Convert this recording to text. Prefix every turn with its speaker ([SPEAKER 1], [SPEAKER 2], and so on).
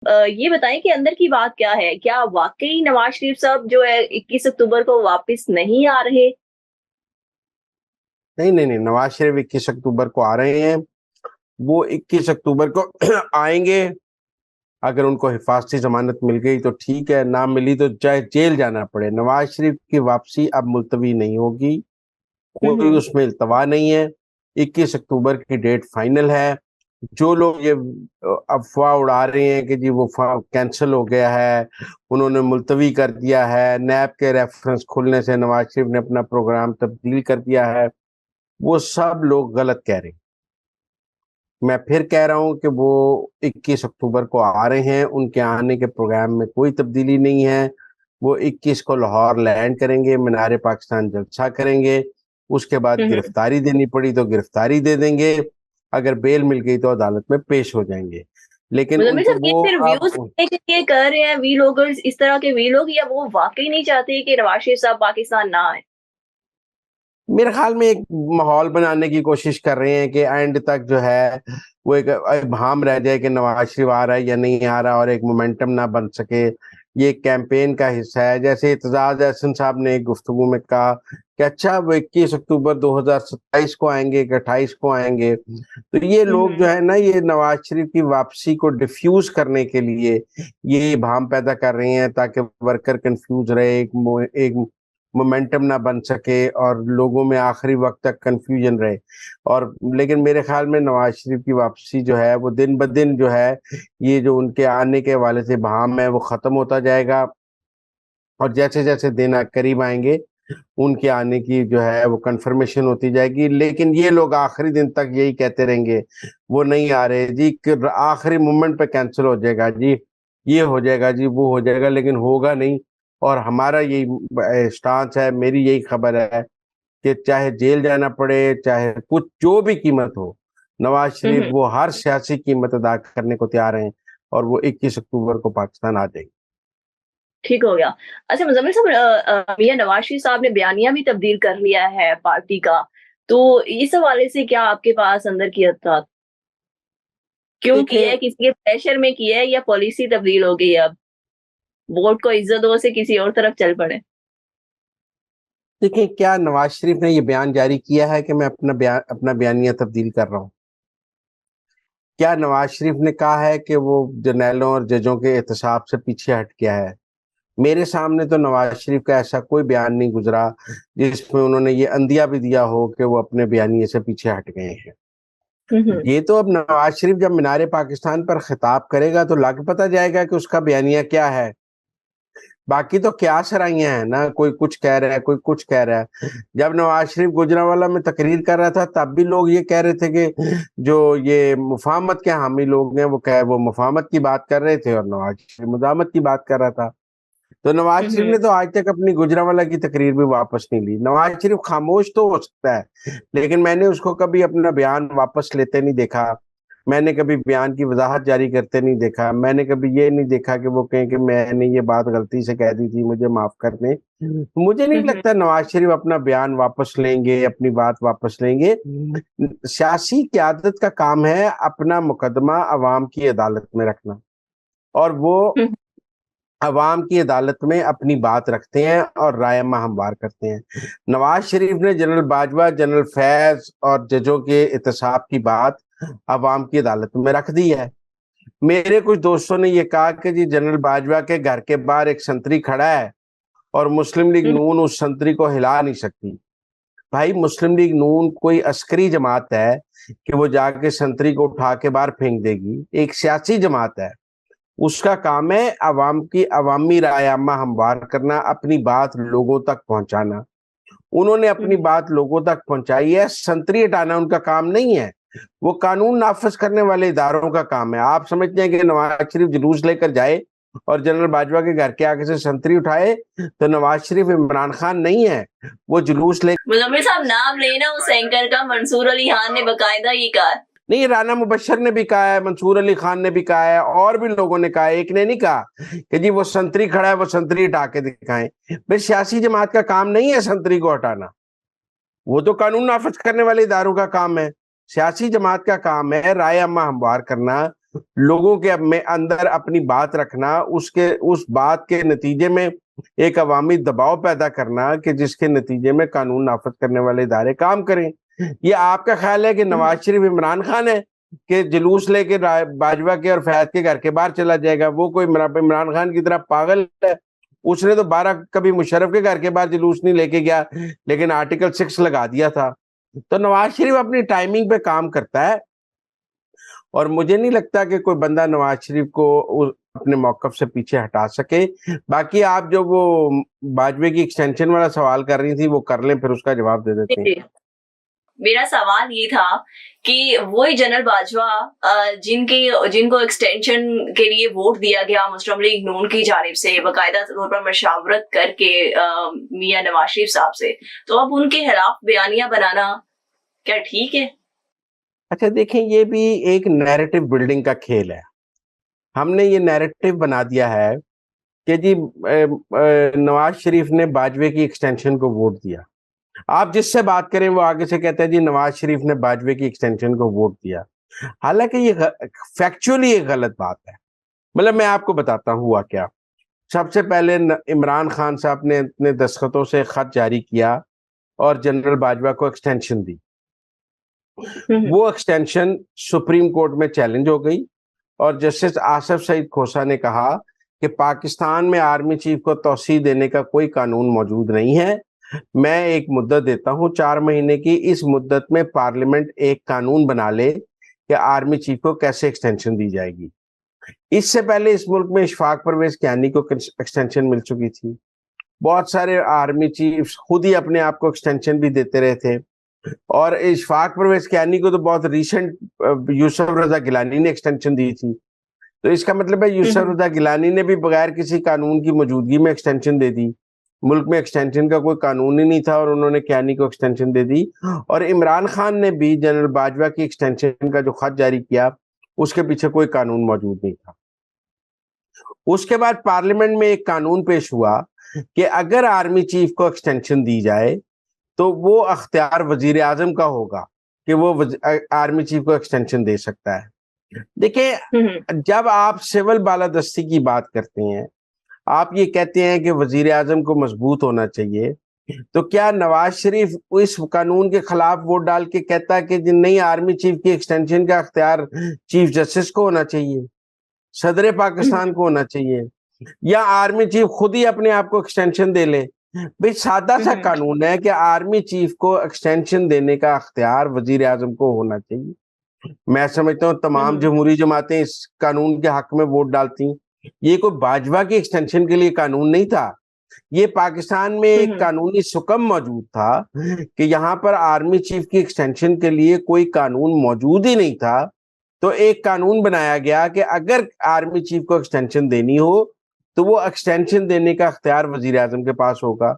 [SPEAKER 1] یہ بتائیں کہ اندر کی بات کیا ہے؟ کیا واقعی نواز شریف صاحب جو ہے 21 اکتوبر کو واپس نہیں آ رہے؟
[SPEAKER 2] نہیں نہیں نہیں، نواز شریف 21 اکتوبر کو آ رہے ہیں. وہ 21 اکتوبر کو آئیں گے. اگر ان کو حفاظتی ضمانت مل گئی تو ٹھیک ہے، نہ ملی تو چاہے جیل جانا پڑے، نواز شریف کی واپسی اب ملتوی نہیں ہوگی. کوئی اس میں التوا نہیں ہے. 21 اکتوبر کی ڈیٹ فائنل ہے. جو لوگ یہ افواہ اڑا رہے ہیں کہ جی وہ کینسل ہو گیا ہے، انہوں نے ملتوی کر دیا ہے، نیب کے ریفرنس کھلنے سے نواز شریف نے اپنا پروگرام تبدیل کر دیا ہے، وہ سب لوگ غلط کہہ رہے ہیں. میں پھر کہہ رہا ہوں کہ وہ 21 اکتوبر کو آ رہے ہیں. ان کے آنے کے پروگرام میں کوئی تبدیلی نہیں ہے. وہ 21 کو لاہور لینڈ کریں گے، مینار پاکستان جلسہ کریں گے. اس کے بعد گرفتاری دینی پڑی تو گرفتاری دے دیں گے، اگر بیل مل گئی تو عدالت میں پیش ہو جائیں گے. لیکن ان
[SPEAKER 1] مزمل
[SPEAKER 2] کو
[SPEAKER 1] صاحب، یہ
[SPEAKER 2] وہ
[SPEAKER 1] پھر
[SPEAKER 2] اب
[SPEAKER 1] ویوز کے لیے کر رہے ہیں وی لوگ، اس طرح کے وی لوگ، یا وہ واقعی نہیں چاہتے کہ نواز شریف صاحب پاکستان نہ آئے؟
[SPEAKER 2] میرے خیال میں ایک ماحول بنانے کی کوشش کر رہے ہیں کہ اینڈ تک جو ہے وہ ایک ابہام رہ جائے کہ نواز شریف آ رہا ہے یا نہیں آ رہا، اور ایک مومنٹم نہ بن سکے. یہ ایک کیمپین کا حصہ ہے. جیسے اعتزاز احسن صاحب نے ایک گفتگو میں کہا کہ اچھا وہ 21 اکتوبر 2027 کو آئیں گے کہ 28 کو آئیں گے. تو یہ لوگ جو ہے نا، یہ نواز شریف کی واپسی کو ڈیفیوز کرنے کے لیے یہ ابہام پیدا کر رہے ہیں تاکہ ورکر کنفیوز رہے، ایک مومنٹم نہ بن سکے اور لوگوں میں آخری وقت تک کنفیوژن رہے. اور لیکن میرے خیال میں نواز شریف کی واپسی جو ہے وہ دن بدن جو ہے، یہ جو ان کے آنے کے حوالے سے بہام ہے وہ ختم ہوتا جائے گا. اور جیسے جیسے دن قریب آئیں گے ان کے آنے کی جو ہے وہ کنفرمیشن ہوتی جائے گی. لیکن یہ لوگ آخری دن تک یہی کہتے رہیں گے وہ نہیں آ رہے جی، آخری مومنٹ پہ کینسل ہو جائے گا جی، یہ ہو جائے گا جی، وہ ہو جائے گا، لیکن ہوگا نہیں. اور ہمارا یہی سٹانس ہے، میری یہی خبر ہے کہ چاہے جیل جانا پڑے، چاہے کچھ جو بھی قیمت ہو، نواز شریف وہ ہر سیاسی قیمت ادا کرنے کو تیار ہیں، اور وہ 21 اکتوبر کو پاکستان آ جائیں گے.
[SPEAKER 1] ٹھیک ہو گیا. اچھا مزمل صاحب، میاں نواز شریف صاحب نے بیانیہ بھی تبدیل کر لیا ہے پارٹی کا، تو اس حوالے سے کیا آپ کے پاس اندر کی اطلاعات؟ کیوں کیا
[SPEAKER 2] دیکھیں
[SPEAKER 1] ہے؟ کسی کے پریشر میں کیا ہے یا پالیسی تبدیل ہو گئی؟ اب ووٹ کو عزت ہو سے کسی اور طرف چل پڑے؟
[SPEAKER 2] دیکھیں کیا نواز شریف نے یہ بیان جاری کیا ہے کہ میں اپنا بیانیہ تبدیل کر رہا ہوں؟ کیا نواز شریف نے کہا ہے کہ وہ جرنیلوں اور ججوں کے احتساب سے پیچھے ہٹ گیا ہے؟ میرے سامنے تو نواز شریف کا ایسا کوئی بیان نہیں گزرا جس میں انہوں نے یہ اندیا بھی دیا ہو کہ وہ اپنے بیانیے سے پیچھے ہٹ گئے ہیں. یہ تو اب نواز شریف جب مینار پاکستان پر خطاب کرے گا تو لگ پتہ جائے گا کہ اس کا بیانیہ کیا ہے. باقی تو کیا سرائیاں ہیں نا، کوئی کچھ کہہ رہا ہے، کوئی کچھ کہہ رہا ہے. جب نواز شریف گوجرانوالہ میں تقریر کر رہا تھا تب بھی لوگ یہ کہہ رہے تھے کہ جو یہ مفاہمت کے حامی لوگ ہیں وہ مفاہمت کی بات کر رہے تھے اور نواز شریف مداحمت کی بات کر رہا تھا. تو نواز شریف نے تو آج تک اپنی گوجرانوالہ کی تقریر بھی واپس نہیں لی. نواز شریف خاموش تو ہو سکتا ہے لیکن میں نے اس کو کبھی اپنا بیان واپس لیتے نہیں دیکھا. میں نے کبھی بیان کی وضاحت جاری کرتے نہیں دیکھا. میں نے کبھی یہ نہیں دیکھا کہ وہ کہیں کہ میں نے یہ بات غلطی سے کہہ دی تھی، مجھے معاف کر دیں. مجھے نہیں لگتا نواز شریف اپنا بیان واپس لیں گے، اپنی بات واپس لیں گے. سیاسی قیادت کا کام ہے اپنا مقدمہ عوام کی عدالت میں رکھنا، اور وہ عوام کی عدالت میں اپنی بات رکھتے ہیں اور رائے ہموار کرتے ہیں. نواز شریف نے جنرل باجوہ، جنرل فیض اور ججوں کے احتساب کی بات عوام کی عدالت میں رکھ دی ہے. میرے کچھ دوستوں نے یہ کہا کہ جی جنرل باجوہ کے گھر کے باہر ایک سنتری کھڑا ہے اور مسلم لیگ نون اس سنتری کو ہلا نہیں سکتی. بھائی مسلم لیگ نون کوئی عسکری جماعت ہے کہ وہ جا کے سنتری کو اٹھا کے باہر پھینک دے گی؟ ایک سیاسی جماعت ہے، اس کا کام ہے عوام کی عوامی رائے عامہ ہموار کرنا، اپنی بات لوگوں تک پہنچانا. انہوں نے اپنی بات لوگوں تک پہنچائی ہے. سنتری ہٹانا ان کا کام نہیں ہے، وہ قانون نافذ کرنے والے اداروں کا کام ہے. آپ سمجھتے ہیں کہ نواز شریف جلوس لے کر جائے اور جنرل باجوہ کے گھر کے آگے سے سنتری اٹھائے تو نواز شریف عمران خان نہیں ہے. وہ جلوس لے
[SPEAKER 1] مزمل صاحب نام لینا اس اینکر کا، منصور علی خان نے باقاعدہ یہ کہا
[SPEAKER 2] نہیں، رانا مبشر نے بھی کہا ہے، منصور علی خان نے بھی کہا ہے، اور بھی لوگوں نے کہا ہے. ایک نے نہیں کہا کہ جی وہ سنتری کھڑا ہے وہ سنتری ہٹا کے دکھائیں. بھائی سیاسی جماعت کا کام نہیں ہے سنتری کو ہٹانا، وہ تو قانون نافذ کرنے والے اداروں کا کام ہے. سیاسی جماعت کا کام ہے رائے عامہ ہموار کرنا، لوگوں کے میں اندر اپنی بات رکھنا، اس بات کے نتیجے میں ایک عوامی دباؤ پیدا کرنا کہ جس کے نتیجے میں قانون نافذ کرنے والے ادارے کام کریں۔ یہ آپ کا خیال ہے کہ نواز شریف عمران خان ہے کہ جلوس لے کے باجوہ کے اور فیاض کے گھر کے باہر چلا جائے گا؟ وہ کوئی عمران خان کی طرح پاگل ہے؟ اس نے تو 12 کبھی مشرف کے گھر کے باہر جلوس نہیں لے کے گیا، لیکن آرٹیکل 6 لگا دیا تھا۔ تو نواز شریف اپنی ٹائمنگ پہ کام کرتا ہے، اور مجھے نہیں لگتا کہ کوئی بندہ نواز شریف کو اپنے موقف سے پیچھے ہٹا سکے۔ باقی آپ جو وہ باجوے کی ایکسٹینشن والا سوال کر رہی تھی وہ کر لیں، پھر اس کا جواب دے دیتے ہیں۔
[SPEAKER 1] میرا سوال یہ تھا کہ وہی جنرل باجوہ جن کو ایکسٹینشن کے لیے ووٹ دیا گیا مسلم لیگ نون کی جانب سے باقاعدہ طور پر مشاورت کر کے میاں نواز شریف صاحب سے، تو اب ان کے خلاف بیانیہ بنانا کیا ٹھیک ہے؟
[SPEAKER 2] اچھا دیکھیں، یہ بھی ایک نیریٹو بلڈنگ کا کھیل ہے۔ ہم نے یہ نیریٹو بنا دیا ہے کہ جی نواز شریف نے باجوے کی ایکسٹینشن کو ووٹ دیا۔ آپ جس سے بات کریں وہ آگے سے کہتے ہیں جی نواز شریف نے باجوے کی ایکسٹینشن کو ووٹ دیا، حالانکہ یہ فیکچولی ایک غلط بات ہے۔ مطلب میں آپ کو بتاتا ہوں ہوا کیا۔ سب سے پہلے عمران خان صاحب نے اپنے دستخطوں سے خط جاری کیا اور جنرل باجوہ کو ایکسٹینشن دی۔ وہ ایکسٹینشن سپریم کورٹ میں چیلنج ہو گئی، اور جسٹس آصف سعید کھوسہ نے کہا کہ پاکستان میں آرمی چیف کو توسیع دینے کا کوئی قانون موجود نہیں ہے، میں ایک مدت دیتا ہوں 4 مہینے کی، اس مدت میں پارلیمنٹ ایک قانون بنا لے کہ آرمی چیف کو کیسے ایکسٹینشن دی جائے گی۔ اس سے پہلے اس ملک میں اشفاق پرویز کیانی کو ایکسٹینشن مل چکی تھی، بہت سارے آرمی چیف خود ہی اپنے آپ کو ایکسٹینشن بھی دیتے رہے تھے، اور اشفاق پرویز کیانی کو تو بہت ریسنٹ یوسف رضا گیلانی نے ایکسٹینشن دی تھی۔ تو اس کا مطلب ہے یوسف رضا گیلانی نے بھی بغیر کسی قانون کی موجودگی میں ایکسٹینشن دے دی۔ ملک میں ایکسٹینشن کا کوئی قانون ہی نہیں تھا اور انہوں نے کیانی کو ایکسٹینشن دے دی۔ اور عمران خان نے بھی جنرل باجوہ کی ایکسٹینشن کا جو خط جاری کیا اس کے پیچھے کوئی قانون موجود نہیں تھا۔ اس کے بعد پارلیمنٹ میں ایک قانون پیش ہوا کہ اگر آرمی چیف کو ایکسٹینشن دی جائے تو وہ اختیار وزیر اعظم کا ہوگا کہ وہ آرمی چیف کو ایکسٹینشن دے سکتا ہے۔ دیکھیں، جب آپ سول بالادستی کی بات کرتے ہیں، آپ یہ کہتے ہیں کہ وزیر اعظم کو مضبوط ہونا چاہیے، تو کیا نواز شریف اس قانون کے خلاف ووٹ ڈال کے کہتا ہے کہ نہیں آرمی چیف کی ایکسٹینشن کا اختیار چیف جسٹس کو ہونا چاہیے، صدر پاکستان کو ہونا چاہیے، یا آرمی چیف خود ہی اپنے آپ کو ایکسٹینشن دے لے؟ بھئی سادہ سا قانون ہے کہ آرمی چیف کو ایکسٹینشن دینے کا اختیار وزیر اعظم کو ہونا چاہیے۔ میں سمجھتا ہوں تمام جمہوری جماعتیں اس قانون کے حق میں ووٹ ڈالتی ہیں۔ یہ کوئی باجوہ کی ایکسٹینشن کے لیے قانون نہیں تھا، یہ پاکستان میں ایک قانونی سکم موجود تھا کہ یہاں پر آرمی چیف کی ایکسٹینشن کے لیے کوئی قانون موجود ہی نہیں تھا، تو ایک قانون بنایا گیا کہ اگر آرمی چیف کو ایکسٹینشن دینی ہو تو وہ ایکسٹینشن دینے کا اختیار وزیر اعظم کے پاس ہوگا۔